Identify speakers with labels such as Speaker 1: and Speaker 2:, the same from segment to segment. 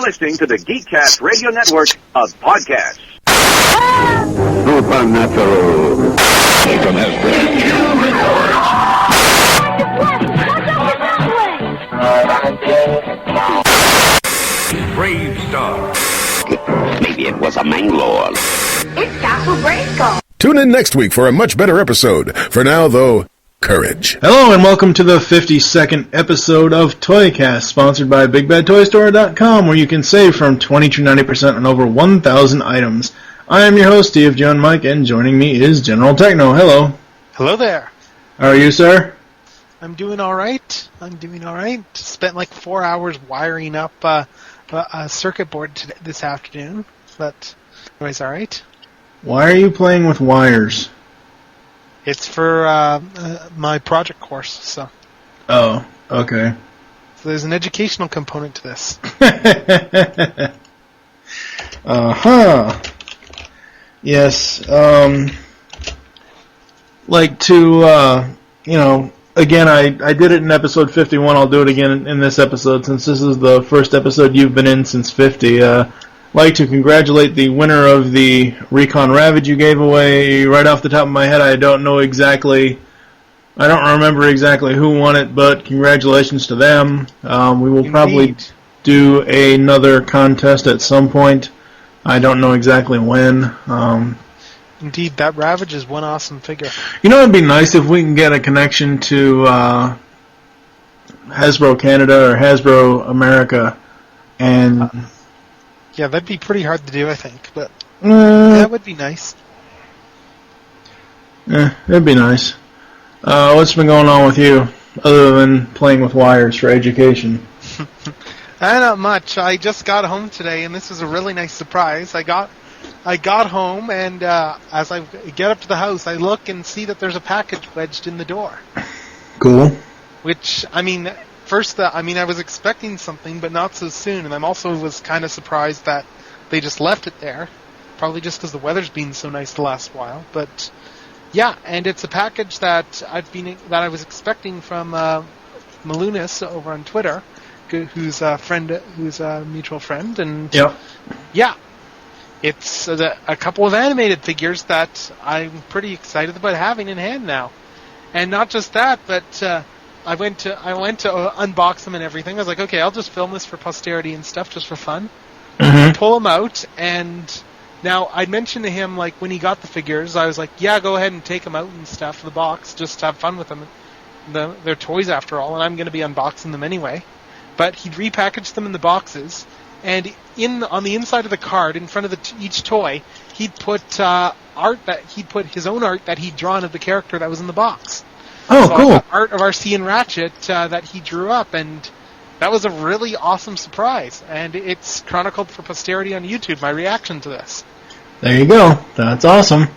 Speaker 1: listening to the Geekcast Radio Network of podcasts.
Speaker 2: Supernatural. Welcome,
Speaker 3: Brave Star.
Speaker 2: Maybe it was a Manglore.
Speaker 4: It's Castle Grayskull.
Speaker 5: Tune in next week for a much better episode. For now, though, courage.
Speaker 6: Hello and welcome to the 52nd episode of ToyCast, sponsored by BigBadToyStore.com, where you can save from 20 to 90% on over 1,000 items. I am your host, TFG1Mike, and joining me is GeneralTekno. Hello.
Speaker 7: Hello there.
Speaker 6: How are you, sir?
Speaker 7: I'm doing all right. Spent like 4 hours wiring up a circuit board this afternoon, but otherwise all right.
Speaker 6: Why are you playing with wires?
Speaker 7: It's for my project course, so.
Speaker 6: Oh, okay.
Speaker 7: So there's an educational component to this.
Speaker 6: Uh-huh. Yes, again, I did it in episode 51, I'll do it again in this episode, since this is the first episode you've been in since 50, like to congratulate the winner of the Recon Ravage you gave away. Right off the top of my head, I don't remember exactly who won it, but congratulations to them. We will probably do another contest at some point. I don't know exactly when.
Speaker 7: Indeed, that Ravage is one awesome figure.
Speaker 6: You know, it'd be nice if we can get a connection to Hasbro Canada or Hasbro America, and
Speaker 7: yeah, that'd be pretty hard to do, I think, but that would be nice.
Speaker 6: It'd be nice. What's been going on with you, other than playing with wires for education?
Speaker 7: Not much. I just got home today, and this was a really nice surprise. I got home, and as I get up to the house, I look and see that there's a package wedged in the door.
Speaker 6: Cool.
Speaker 7: Which, I mean, I was expecting something, but not so soon, and I also was kind of surprised that they just left it there, probably just because the weather's been so nice the last while. But yeah, and it's a package that I was expecting from Malunas over on Twitter, who's a mutual friend, and yeah, it's a couple of animated figures that I'm pretty excited about having in hand now, and not just that, but I went to unbox them and everything. I was like, okay, I'll just film this for posterity and stuff, just for fun. I pull them out, and now I mentioned to him, like, when he got the figures, I was like, yeah, go ahead and take them out and stuff, the box, just have fun with them. They're toys after all, and I'm going to be unboxing them anyway. But he'd repackaged them in the boxes, and on the inside of the card, in front of each toy, he'd put his own art that he'd drawn of the character that was in the box.
Speaker 6: Oh,
Speaker 7: so
Speaker 6: cool!
Speaker 7: Art of Arcee and Ratchet that he drew up, and that was a really awesome surprise. And it's chronicled for posterity on YouTube. My reaction to this.
Speaker 6: There you go. That's awesome.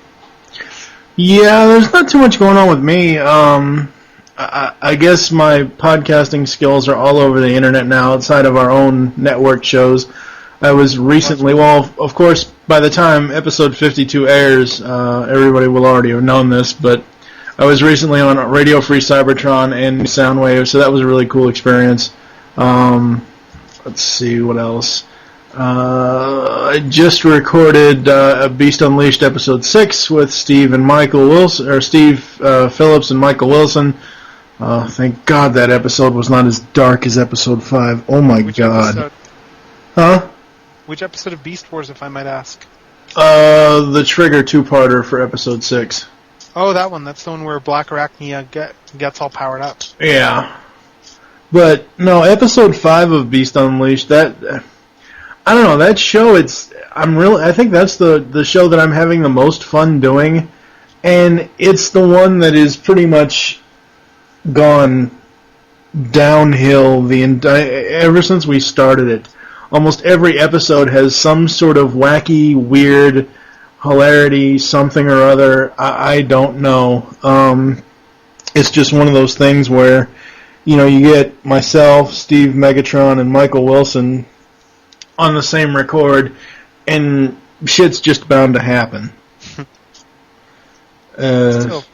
Speaker 6: Yeah, there's not too much going on with me. I guess my podcasting skills are all over the internet now, outside of our own network shows. I was recently, of course, by the time episode 52 airs, everybody will already have known this, but I was recently on Radio Free Cybertron and Soundwave, so that was a really cool experience. Let's see, what else? I just recorded Beast Unleashed episode 6 with Steve Phillips and Michael Wilson. Thank God that episode was not as dark as episode 5. Oh my God.
Speaker 7: Episode?
Speaker 6: Huh?
Speaker 7: Which episode of Beast Wars, if I might ask?
Speaker 6: The Trigger two-parter for episode 6.
Speaker 7: Oh, that one. That's the one where Black Arachnia gets all powered up.
Speaker 6: Yeah. But, no, episode 5 of Beast Unleashed, I don't know, that show, I think that's the show that I'm having the most fun doing, and it's the one that is pretty much gone downhill ever since we started it. Almost every episode has some sort of wacky, weird, hilarity, something or other. I don't know. It's just one of those things where, you get myself, Steve Megatron, and Michael Wilson on the same record, and shit's just bound to happen.
Speaker 7: Still,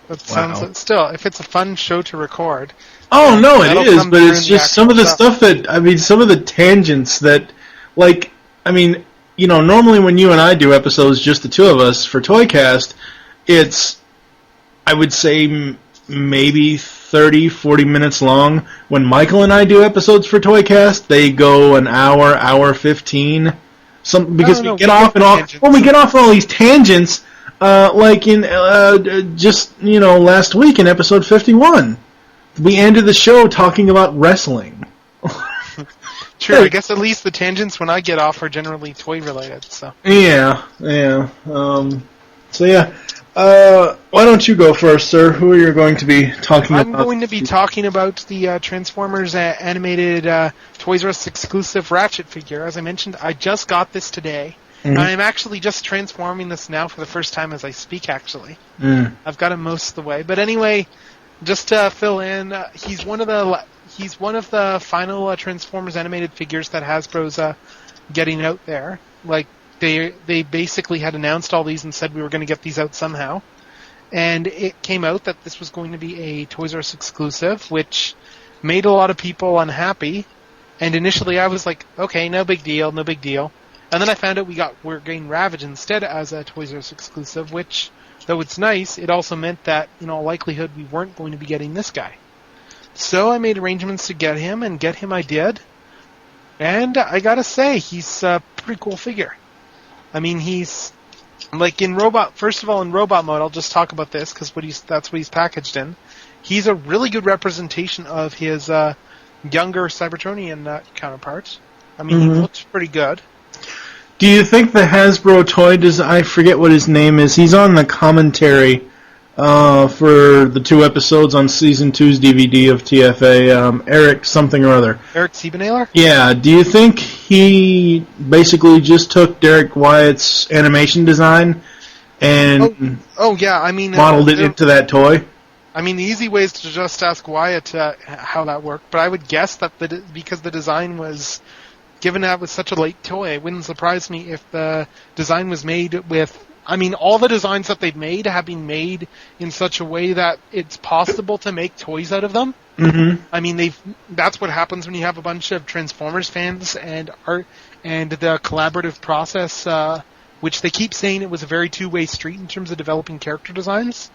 Speaker 7: if it's a fun show to record.
Speaker 6: Oh, no, it is, but it's just some of the stuff some of the tangents that like, I mean, normally when you and I do episodes, just the two of us for ToyCast, it's, I would say, maybe 30, 40 minutes long. When Michael and I do episodes for ToyCast, they go an hour 15. Because we get off on all these tangents, like in last week in episode 51. We ended the show talking about wrestling.
Speaker 7: True, I guess at least the tangents when I get off are generally toy-related, so...
Speaker 6: Yeah. Why don't you go first, sir? Who are you going to be talking about?
Speaker 7: I'm going to be talking about the Transformers animated Toys R Us exclusive Ratchet figure. As I mentioned, I just got this today. Mm-hmm. I'm actually just transforming this now for the first time as I speak, actually. I've got it most of the way. But anyway, just to fill in, he's one of the final Transformers animated figures that Hasbro's getting out there. Like, they basically had announced all these and said we were going to get these out somehow. And it came out that this was going to be a Toys R Us exclusive, which made a lot of people unhappy. And initially I was like, okay, no big deal. And then I found out we're getting Ravage instead as a Toys R Us exclusive, which, though it's nice, it also meant that, in all likelihood, we weren't going to be getting this guy. So I made arrangements to get him, and get him I did. And I gotta say, he's a pretty cool figure. I mean, he's, like, in robot mode, I'll just talk about this, because that's what he's packaged in. He's a really good representation of his younger Cybertronian counterpart. I mean, he looks pretty good.
Speaker 6: Do you think the Hasbro toy I forget what his name is, he's on the commentary for the 2 episodes on Season 2's DVD of TFA, Eric something or other.
Speaker 7: Eric Siebenahler?
Speaker 6: Yeah, do you think he basically just took Derek Wyatt's animation design and modeled it into that toy?
Speaker 7: I mean, the easy way is to just ask Wyatt how that worked, but I would guess that because the design was, given that it was such a late toy, it wouldn't surprise me if the design was made with, I mean, all the designs that they've made have been made in such a way that it's possible to make toys out of them. Mm-hmm. I mean, that's what happens when you have a bunch of Transformers fans and the collaborative process, which they keep saying it was a very two-way street in terms of developing character designs.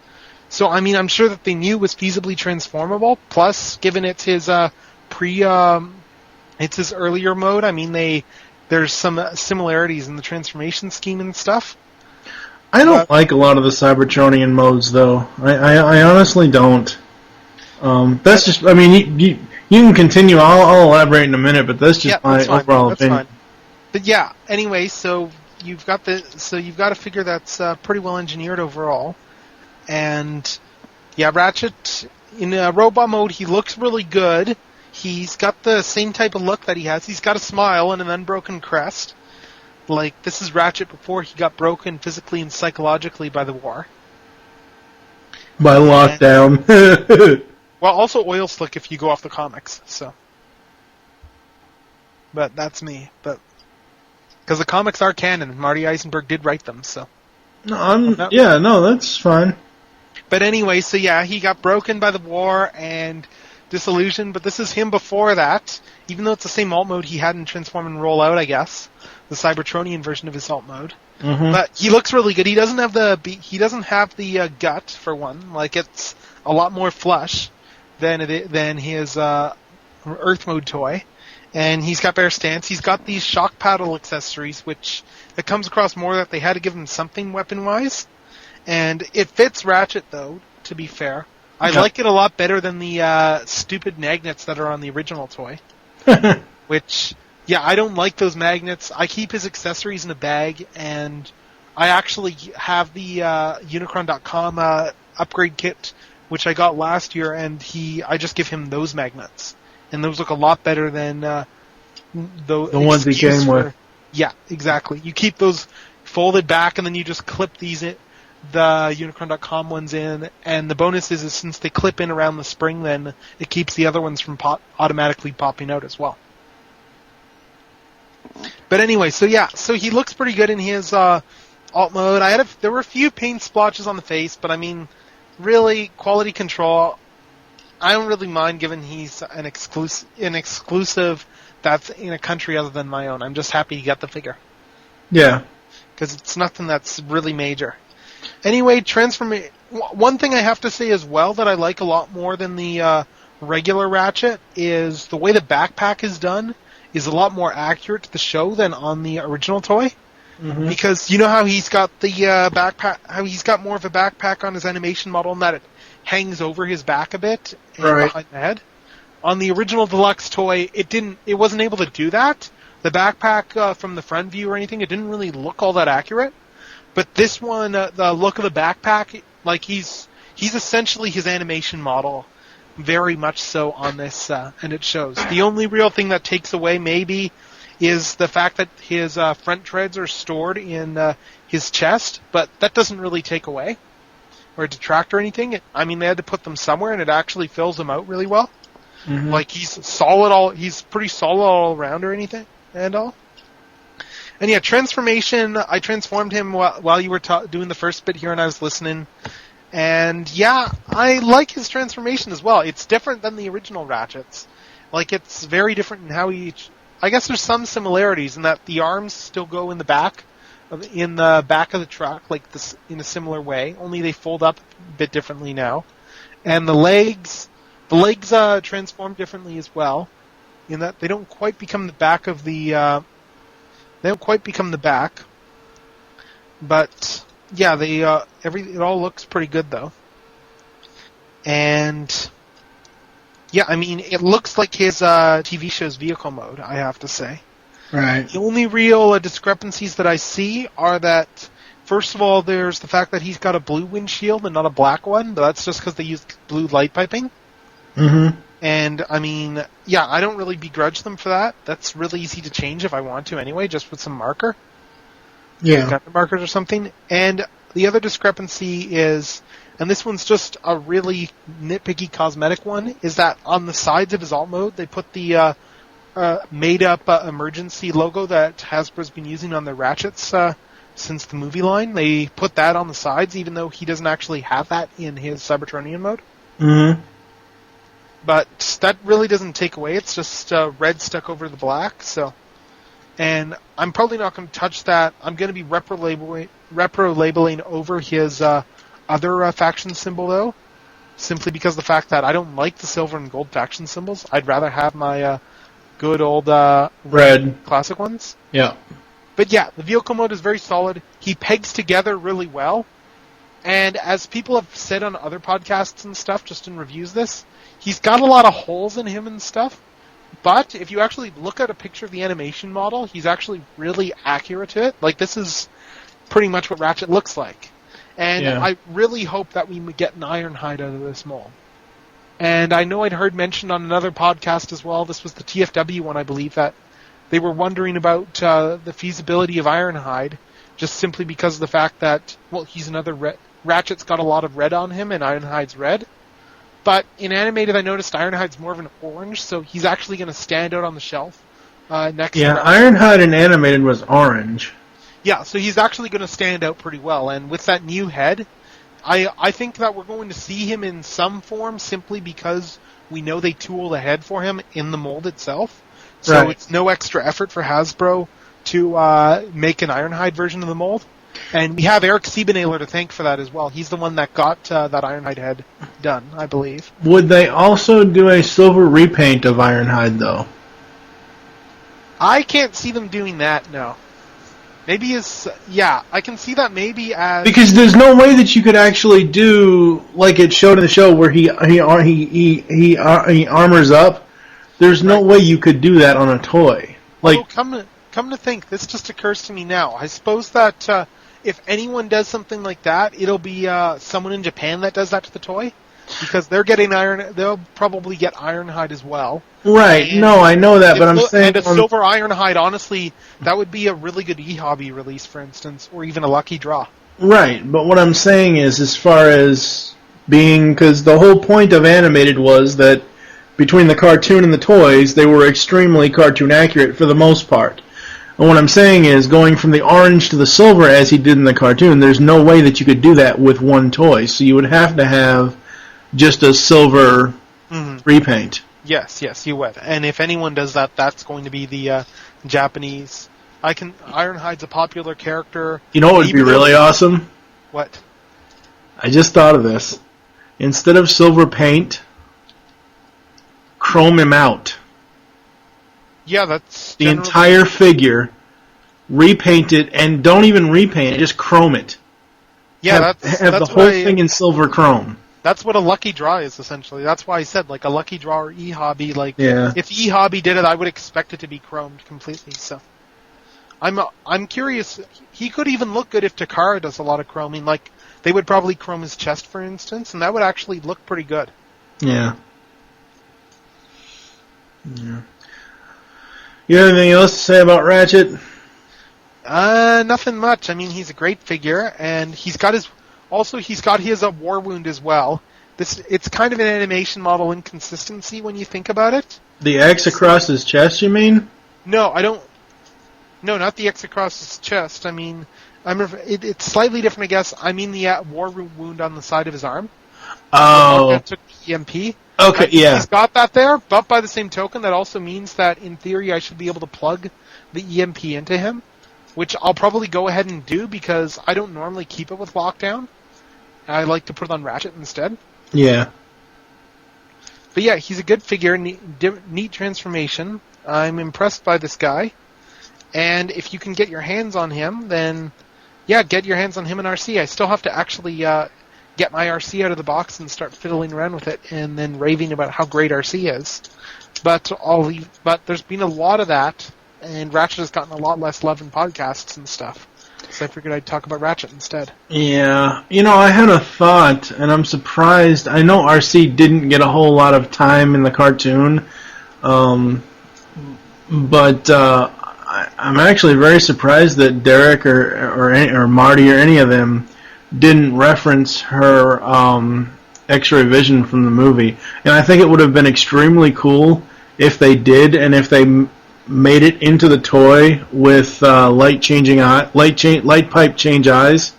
Speaker 7: So, I mean, I'm sure that they knew it was feasibly transformable. Plus, given it's his it's his earlier mode, I mean, there's some similarities in the transformation scheme and stuff.
Speaker 6: I don't like a lot of the Cybertronian modes, though. I honestly don't. That's just, I mean, you can continue. I'll elaborate in a minute, but that's just my overall opinion. Fine.
Speaker 7: But yeah, anyway, so you've got a figure that's pretty well engineered overall. And yeah, Ratchet in robot mode, he looks really good. He's got the same type of look that he has. He's got a smile and an unbroken crest. Like, this is Ratchet before he got broken physically and psychologically by the war.
Speaker 6: By lockdown.
Speaker 7: Well, also oil slick if you go off the comics, so. But that's me. But because the comics are canon, Marty Eisenberg did write them, so.
Speaker 6: No, that's fine.
Speaker 7: But anyway, so yeah, he got broken by the war and disillusioned, but this is him before that. Even though it's the same alt mode he had in Transform and Roll Out, I guess. The Cybertronian version of his alt mode. Mm-hmm. But he looks really good. He doesn't have the gut, for one. Like, it's a lot more flush than his Earth mode toy. And he's got better stance. He's got these shock paddle accessories, which it comes across more that they had to give him something weapon-wise. And it fits Ratchet, though, to be fair. I like it a lot better than the stupid magnets that are on the original toy. Which, yeah, I don't like those magnets. I keep his accessories in a bag, and I actually have the Unicron.com upgrade kit, which I got last year, and I just give him those magnets. And those look a lot better than the
Speaker 6: ones he came with.
Speaker 7: Yeah, exactly. You keep those folded back, and then you just clip the Unicron.com ones in, and the bonus is since they clip in around the spring, then it keeps the other ones from automatically popping out as well. But anyway, so he looks pretty good in his alt mode. There were a few paint splotches on the face, but I mean, really, quality control, I don't really mind given he's an exclusive that's in a country other than my own. I'm just happy to get the figure.
Speaker 6: Yeah.
Speaker 7: Because it's nothing that's really major. Anyway, one thing I have to say as well that I like a lot more than the regular Ratchet is the way the backpack is done is a lot more accurate to the show than on the original toy. Mm-hmm. Because you know how he's got the backpack, how he's got more of a backpack on his animation model and that it hangs over his back a bit and behind the head. On the original deluxe toy, it wasn't able to do that. The backpack from the front view or anything, it didn't really look all that accurate. But this one, the look of the backpack, like he's essentially his animation model, very much so on this, and it shows. The only real thing that takes away maybe is the fact that his front treads are stored in his chest, but that doesn't really take away or detract or anything. They had to put them somewhere, and it actually fills them out really well. Mm-hmm. Like he's pretty solid all around or anything and all. And yeah, transformation, I transformed him while you were doing the first bit here and I was listening. And yeah, I like his transformation as well. It's different than the original Ratchets. Like it's very different in how I guess there's some similarities in that the arms still go in the back of the truck, like this, in a similar way, only they fold up a bit differently now. And the legs transform differently as well, in that they don't quite become the back of the. They don't quite become the back, but yeah, it all looks pretty good though. And yeah, it looks like his TV show's vehicle mode, I have to say. Right. The only real discrepancies that I see are that, first of all, there's the fact that he's got a blue windshield and not a black one, but that's just because they used blue light piping. Mm-hmm. And, yeah, I don't really begrudge them for that. That's really easy to change if I want to anyway, just with some marker. Yeah. Markers or something. And the other discrepancy is, and this one's just a really nitpicky cosmetic one, is that on the sides of his alt mode, they put the made-up emergency logo that Hasbro's been using on their Ratchets since the movie line. They put that on the sides, even though he doesn't actually have that in his Cybertronian mode. Mm-hmm. But that really doesn't take away. It's just red stuck over the black. So, and I'm probably not going to touch that. I'm going to be repro labeling over his other faction symbol, though, simply because of the fact that I don't like the silver and gold faction symbols. I'd rather have my good old red classic ones. Yeah. But yeah, the vehicle mode is very solid. He pegs together really well. And as people have said on other podcasts and stuff, just in reviews he's got a lot of holes in him and stuff. But if you actually look at a picture of the animation model, he's actually really accurate to it. Like, this is pretty much what Ratchet looks like. And yeah. I really hope that we get an Ironhide out of this mold. And I know I'd heard mentioned on another podcast as well, this was the TFW one, I believe, that they were wondering about the feasibility of Ironhide, just simply because of the fact that, well, he's another Ratchet's got a lot of red on him, and Ironhide's red. But in animated, I noticed Ironhide's more of an orange, so he's actually going to stand out on the shelf next to
Speaker 6: Ironhide in animated was orange.
Speaker 7: Yeah, so he's actually going to stand out pretty well. And with that new head, I think that we're going to see him in some form simply because we know they tool the head for him in the mold itself. So It's no extra effort for Hasbro to make an Ironhide version of the mold. And we have Eric Siebenahler to thank for that as well. He's the one that got that Ironhide head done, I believe.
Speaker 6: Would they also do a silver repaint of Ironhide, though?
Speaker 7: I can't see them doing that, no. Maybe I can see that maybe as...
Speaker 6: Because there's no way that you could actually do, like it showed in the show, where he armors up. There's no way you could do that on a toy.
Speaker 7: Like, come to think, this just occurs to me now. I suppose that if anyone does something like that, it'll be someone in Japan that does that to the toy, because they're getting they'll probably get Ironhide as well. Right. And I know that, but I'm saying... And a silver Ironhide, honestly, that would be a really good eHobby release, for instance, or even a lucky draw.
Speaker 6: Right, but what I'm saying is, as far as being... Because the whole point of animated was that between the cartoon and the toys, they were extremely cartoon accurate for the most part. And what I'm saying is, going from the orange to the silver as he did in the cartoon, there's no way that you could do that with one toy. So you would have to have just a silver repaint.
Speaker 7: Yes, you would. And if anyone does that, that's going to be the Japanese. Ironhide's a popular character.
Speaker 6: You know what would be really awesome?
Speaker 7: What?
Speaker 6: I just thought of this. Instead of silver paint, chrome him out.
Speaker 7: Yeah, that's
Speaker 6: the entire figure. Repaint it, and don't even repaint it, just chrome it.
Speaker 7: Yeah,
Speaker 6: have the whole thing in silver chrome.
Speaker 7: That's what a lucky draw is, essentially. That's why I said, like, a lucky draw or E-Hobby. Like,
Speaker 6: yeah.
Speaker 7: If E-Hobby did it, I would expect it to be chromed completely. So, I'm curious. He could even look good if Takara does a lot of chroming. Like, they would probably chrome his chest, for instance, and that would actually look pretty good.
Speaker 6: Yeah. Yeah. You have anything else to say about Ratchet?
Speaker 7: Nothing much. I mean, he's a great figure, and he's got his war wound as well. It's kind of an animation model inconsistency when you think about it.
Speaker 6: The X across his chest, you mean?
Speaker 7: No, I don't. No, not the X across his chest. I mean, it's slightly different, I guess. I mean the war wound on the side of his arm.
Speaker 6: Oh.
Speaker 7: That took the EMP.
Speaker 6: Okay, yeah.
Speaker 7: He's got that there, but by the same token, that also means that, in theory, I should be able to plug the EMP into him, which I'll probably go ahead and do because I don't normally keep it with Lockdown. I like to put it on Ratchet instead.
Speaker 6: Yeah.
Speaker 7: But yeah, he's a good figure, neat transformation. I'm impressed by this guy. And if you can get your hands on him, then, yeah, get your hands on him in RC. I still have to actually get my RC out of the box and start fiddling around with it and then raving about how great RC is. But there's been a lot of that, and Ratchet has gotten a lot less love in podcasts and stuff. So I figured I'd talk about Ratchet instead.
Speaker 6: Yeah. You know, I had a thought, and I'm surprised. I know RC didn't get a whole lot of time in the cartoon, but I'm actually very surprised that Derek or Marty or any of them didn't reference her X-ray vision from the movie. And I think it would have been extremely cool if they did, and if they made it into the toy with light pipe change eyes,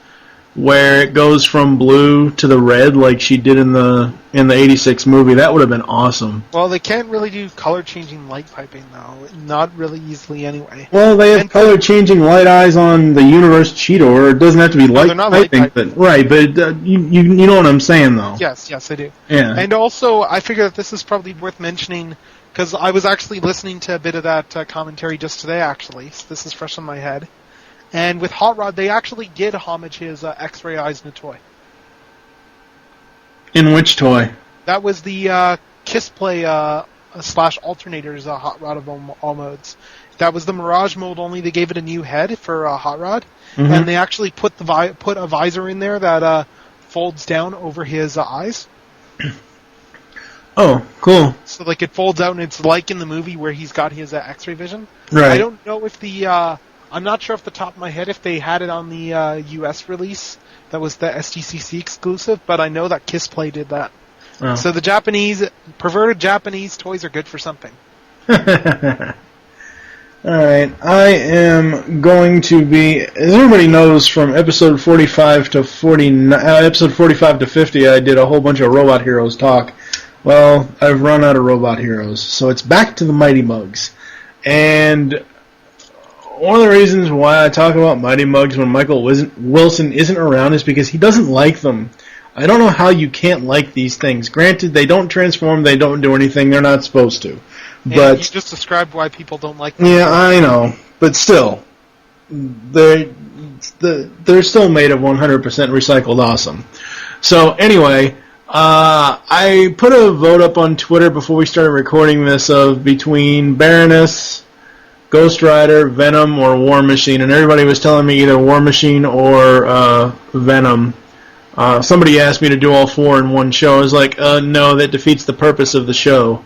Speaker 6: where it goes from blue to the red like she did in the '86 movie. That would have been awesome.
Speaker 7: Well, they can't really do color changing light piping though, not really easily anyway.
Speaker 6: Well, they have color changing light eyes on the Universe Cheetor. It doesn't have to be light piping, but right. But you know what I'm saying though.
Speaker 7: Yes, I do.
Speaker 6: Yeah.
Speaker 7: And also, I figure that this is probably worth mentioning, because I was actually listening to a bit of that commentary just today, actually. So this is fresh on my head. And with Hot Rod, they actually did homage his X-ray eyes in the toy.
Speaker 6: In which toy?
Speaker 7: That was the Kiss Play / Alternators Hot Rod of all modes. That was the Mirage mode only. They gave it a new head for Hot Rod. Mm-hmm. And they actually put a visor in there that folds down over his eyes.
Speaker 6: Oh, cool.
Speaker 7: So like it folds out, and it's like in the movie where he's got his X-ray vision.
Speaker 6: Right.
Speaker 7: I don't know if I'm not sure off the top of my head if they had it on the US release. That was the SDCC exclusive, but I know that Kiss Play did that. Oh. So the perverted Japanese toys are good for something.
Speaker 6: Alright, I am going to be, as everybody knows, from episode 45 to 50, I did a whole bunch of Robot Heroes talk. Well, I've run out of Robot Heroes, so it's back to the Mighty Muggs. And one of the reasons why I talk about Mighty Muggs when Michael Wilson isn't around is because he doesn't like them. I don't know how you can't like these things. Granted, they don't transform, they don't do anything, they're not supposed to. But
Speaker 7: you just described why people don't like them.
Speaker 6: Yeah, I know. But still, they're still made of 100% recycled awesome. So anyway, I put a vote up on Twitter before we started recording this of between Baroness, Ghost Rider, Venom, or War Machine, and everybody was telling me either War Machine or Venom. Somebody asked me to do all four in one show. I was like, no, that defeats the purpose of the show.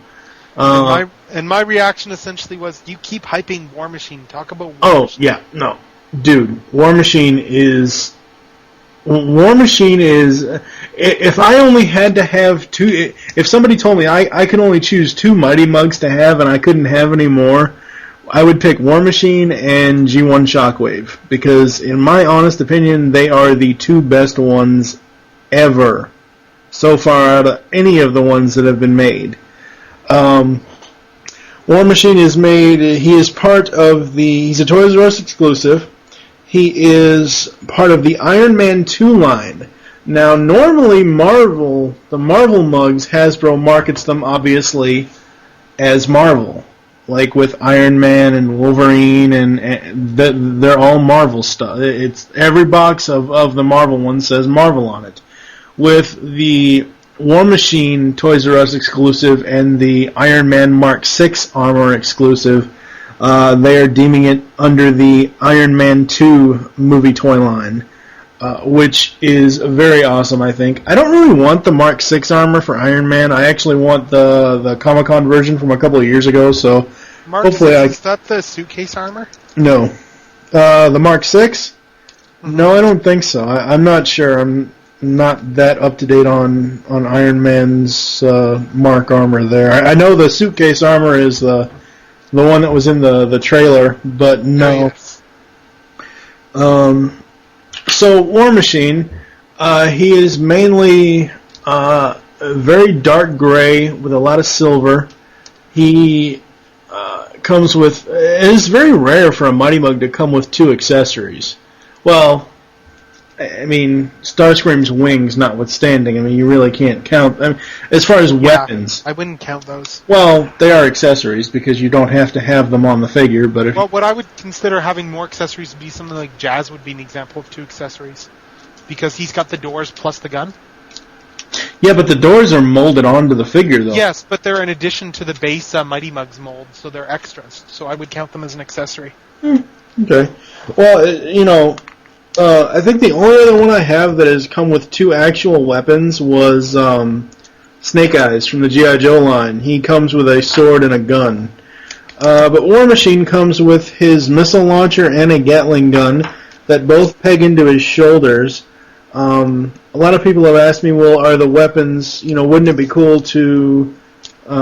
Speaker 7: And my reaction essentially was, you keep hyping War Machine. Talk about War Machine.
Speaker 6: Yeah, no. Dude, War Machine is... If I only had to have two... If somebody told me I could only choose two Mighty Muggs to have and I couldn't have any more, I would pick War Machine and G1 Shockwave. Because, in my honest opinion, they are the two best ones ever so far out of any of the ones that have been made. War Machine is made. He is part of he's a Toys R Us exclusive. He is part of the Iron Man 2 line. Now, normally the Marvel mugs, Hasbro markets them obviously as Marvel, like with Iron Man and Wolverine, and they're all Marvel stuff. It's every box of the Marvel one says Marvel on it. With the War Machine Toys R Us exclusive and the Iron Man Mark VI armor exclusive, they are deeming it under the Iron Man 2 movie toy line, which is very awesome, I think. I don't really want the Mark VI armor for Iron Man. I actually want the Comic-Con version from a couple of years ago, so
Speaker 7: Mark
Speaker 6: hopefully
Speaker 7: is that the suitcase armor?
Speaker 6: No. The Mark VI? Mm-hmm. No, I don't think so. I'm not sure. I'm not that up-to-date on Iron Man's Mark armor there. I know the suitcase armor is the one that was in the trailer, but no.
Speaker 7: Oh, yes.
Speaker 6: So War Machine, he is mainly very dark gray with a lot of silver. He comes with. It is very rare for a Mighty Mug to come with 2 accessories. Well, I mean, Starscream's wings notwithstanding, I mean, you really can't count. I mean, as far as weapons,
Speaker 7: I wouldn't count those.
Speaker 6: Well, they are accessories because you don't have to have them on the figure. But
Speaker 7: what I would consider having more accessories would be something like Jazz would be an example of 2 accessories, because he's got the doors plus the gun.
Speaker 6: Yeah, but the doors are molded onto the figure, though.
Speaker 7: Yes, but they're in addition to the base Mighty Mugs mold, so they're extras. So I would count them as an accessory.
Speaker 6: Okay. Well, I think the only other one I have that has come with 2 actual weapons was Snake Eyes from the G.I. Joe line. He comes with a sword and a gun. But War Machine comes with his missile launcher and a Gatling gun that both peg into his shoulders. A lot of people have asked me, well, are the weapons, wouldn't it be cool to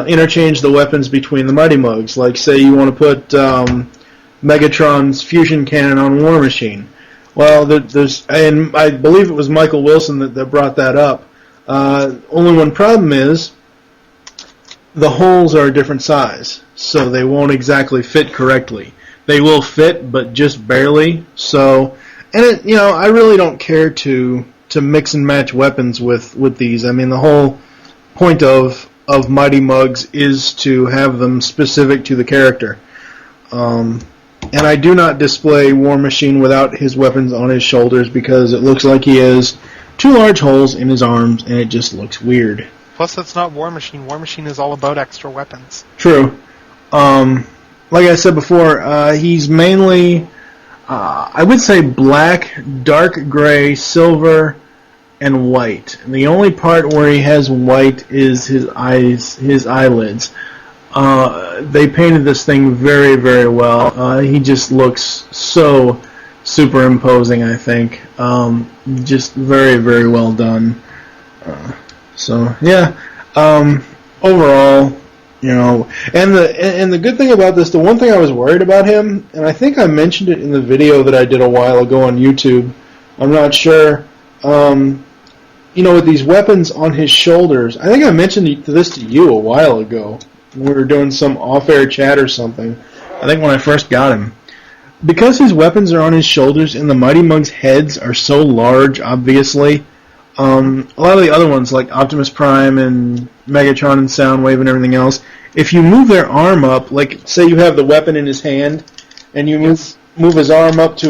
Speaker 6: interchange the weapons between the Mighty Mugs? Like, say you want to put Megatron's fusion cannon on War Machine. Well, and I believe it was Michael Wilson that brought that up. Only one problem is the holes are a different size, so they won't exactly fit correctly. They will fit, but just barely. So, and I really don't care to mix and match weapons with these. I mean, the whole point of Mighty Mugs is to have them specific to the character. And I do not display War Machine without his weapons on his shoulders because it looks like he has 2 large holes in his arms, and it just looks weird.
Speaker 7: Plus, that's not War Machine. War Machine is all about extra weapons.
Speaker 6: True. Like I said before, he's mainly, I would say black, dark gray, silver, and white. And the only part where he has white is his eyes, his eyelids. They painted this thing very, very well. He just looks so superimposing, I think. Just very, very well done. Overall, and the good thing about this, the one thing I was worried about him, and I think I mentioned it in the video that I did a while ago on YouTube, I'm not sure, with these weapons on his shoulders, I think I mentioned this to you a while ago. We were doing some off-air chat or something, I think when I first got him. Because his weapons are on his shoulders and the Mighty Mugs' heads are so large, obviously, a lot of the other ones, like Optimus Prime and Megatron and Soundwave and everything else, if you move their arm up, like, say you have the weapon in his hand, and you move his arm up to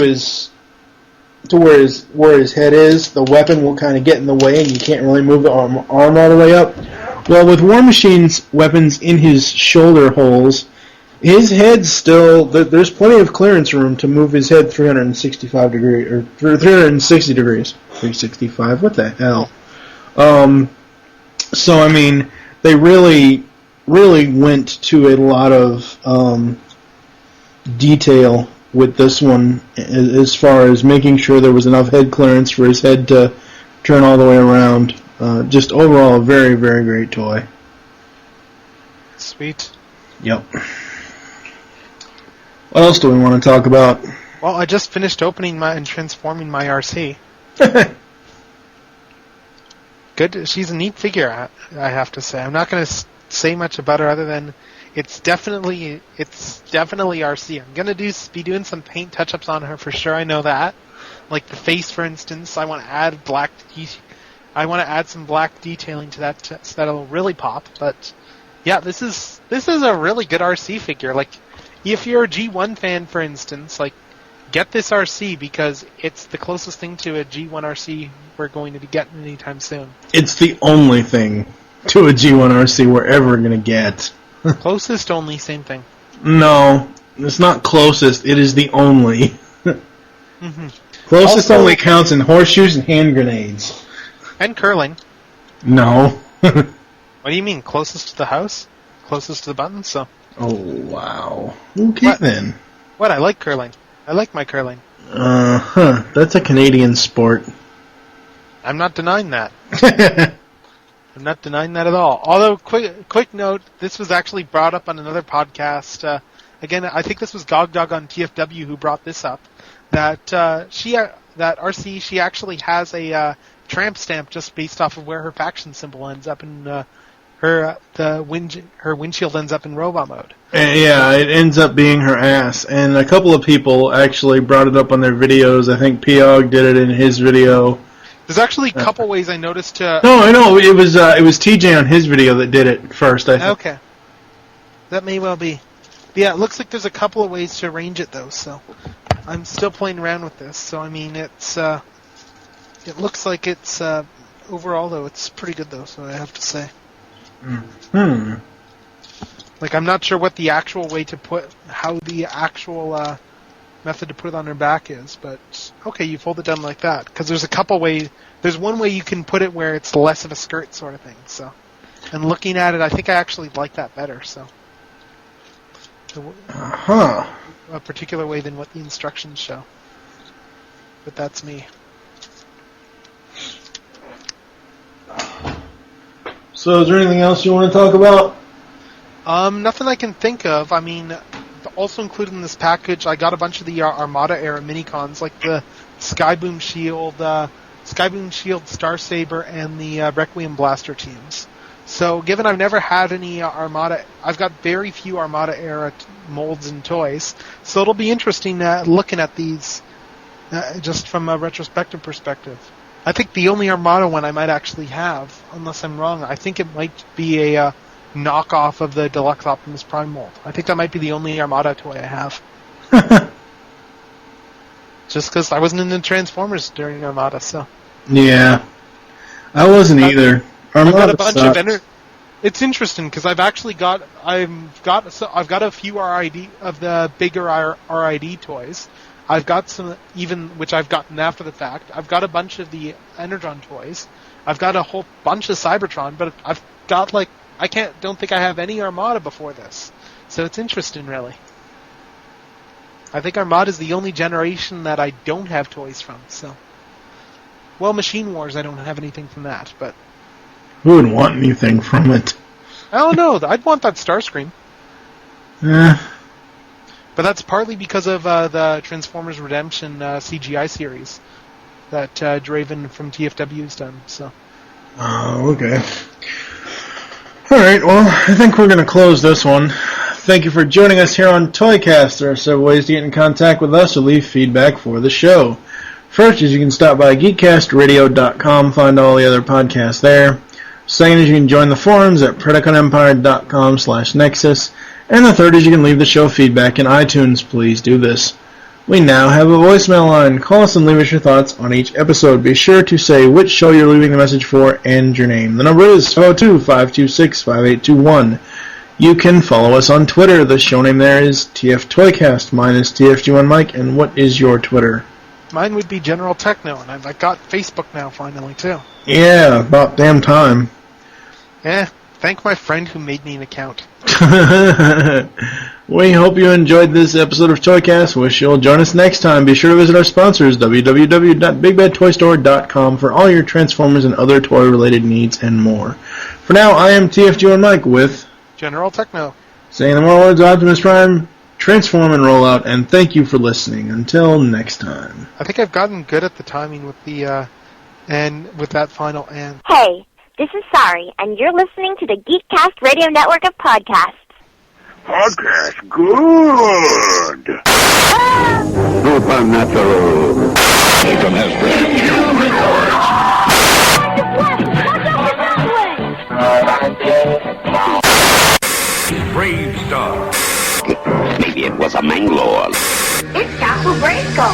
Speaker 6: where his head is, the weapon will kind of get in the way, and you can't really move the arm all the way up. Well, with War Machine's weapons in his shoulder holes, his head still, there's plenty of clearance room to move his head 365 degrees, or 360 degrees. 365, what the hell? So, I mean, they really, really went to a lot of detail with this one as far as making sure there was enough head clearance for his head to turn all the way around. Just overall, a very, very great toy.
Speaker 7: Sweet.
Speaker 6: Yep. What else do we want to talk about?
Speaker 7: Well, I just finished opening and transforming my RC. Good. She's a neat figure, I have to say. I'm not going to say much about it other than it's definitely RC. I'm gonna be doing some paint touch-ups on her for sure. I know that. Like the face, for instance, I want to add some black detailing to that so that'll really pop. But yeah, this is a really good RC figure. Like, if you're a G1 fan, for instance, like, get this RC because it's the closest thing to a G1 RC we're going to be getting anytime soon.
Speaker 6: It's the only thing to a G1 RC we're ever going to get.
Speaker 7: Closest only, same thing.
Speaker 6: No, it's not closest. It is the only.
Speaker 7: Mm-hmm.
Speaker 6: Closest
Speaker 7: Also,
Speaker 6: only counts in horseshoes and hand grenades.
Speaker 7: And curling.
Speaker 6: No.
Speaker 7: What do you mean? Closest to the house? Closest to the buttons? So.
Speaker 6: Oh, wow. Okay,
Speaker 7: What?
Speaker 6: then.
Speaker 7: What? I like curling. I like my curling.
Speaker 6: That's a Canadian sport.
Speaker 7: I'm not denying that. I'm not denying that at all. Although, quick note, this was actually brought up on another podcast. Again, I think this was GogDog on TFW who brought this up. That RC, she actually has a tramp stamp just based off of where her faction symbol ends up in her windshield ends up in robot mode.
Speaker 6: Yeah, it ends up being her ass. And a couple of people actually brought it up on their videos. I think Piog did it in his video.
Speaker 7: There's actually a couple ways I noticed to...
Speaker 6: No, I know. It was TJ on his video that did it first, I think.
Speaker 7: Okay. That may well be. Yeah, it looks like there's a couple of ways to arrange it, though, so... I'm still playing around with this, so I mean, it's... it looks like it's... overall, though, it's pretty good, though, so I have to say. Like, I'm not sure what the actual way to how the actual method to put it on her back is, but okay, you fold it down like that, because there's a couple ways. There's one way you can put it where it's less of a skirt sort of thing, so. And looking at it, I think I actually like that better, so. A particular way than what the instructions show. But that's me.
Speaker 6: So is there anything else you want to talk about?
Speaker 7: Nothing I can think of. I mean, also included in this package, I got a bunch of the Armada era minicons, like the Skyboom Shield, Star Saber, and the Requiem Blaster teams. So, given I've never had any Armada, I've got very few Armada era molds and toys. So it'll be interesting looking at these just from a retrospective perspective. I think the only Armada one I might actually have, unless I'm wrong, I think it might be a knockoff of the Deluxe Optimus Prime mold. I think that might be the only Armada toy I have. Just because I wasn't into Transformers during Armada, so.
Speaker 6: Yeah. I wasn't either.
Speaker 7: I've got a bunch of It's interesting because I've got a few RID of the bigger RID toys. I've got some which I've gotten after the fact. I've got a bunch of the Energon toys. I've got a whole bunch of Cybertron, but I've got don't think I have any Armada before this. So it's interesting, really. I think Armada is the only generation that I don't have toys from. So, well, Machine Wars, I don't have anything from that, but.
Speaker 6: Who would want anything from it?
Speaker 7: I don't know. I'd want that Starscream.
Speaker 6: Yeah.
Speaker 7: But that's partly because of the Transformers Redemption CGI series that Draven from TFW has done. So.
Speaker 6: Oh, okay. Alright, well, I think we're going to close this one. Thank you for joining us here on ToyCast. There are several ways to get in contact with us or leave feedback for the show. First is you can stop by geekcastradio.com, find all the other podcasts there. Second is you can join the forums at PredaconEmpire.com/Nexus. And the third is you can leave the show feedback in iTunes. Please do this. We now have a voicemail line. Call us and leave us your thoughts on each episode. Be sure to say which show you're leaving the message for and your name. The number is 502-526-5821. You can follow us on Twitter. The show name there is TFToycast. Mine is TFG1Mike. And what is your Twitter?
Speaker 7: Mine would be GeneralTekno, and I've got Facebook now finally too.
Speaker 6: Yeah, about damn time.
Speaker 7: Thank my friend who made me an account.
Speaker 6: We hope you enjoyed this episode of ToyCast. Wish you'll join us next time. Be sure to visit our sponsors, www.bigbadtoystore.com, for all your Transformers and other toy-related needs and more. For now, I am TFG1Mike with
Speaker 7: GeneralTekno.
Speaker 6: Saying the more words of Optimus Prime, transform and roll out, and thank you for listening. Until next time.
Speaker 7: I think I've gotten good at the timing with the and with that final and.
Speaker 4: Hey, This is Sari, and you're listening to the Geekcast Radio Network of podcasts.
Speaker 1: Podcast good.
Speaker 2: Supernatural. Satan has brave star. Maybe it was a Manglore.
Speaker 4: It's Castle Grayskull.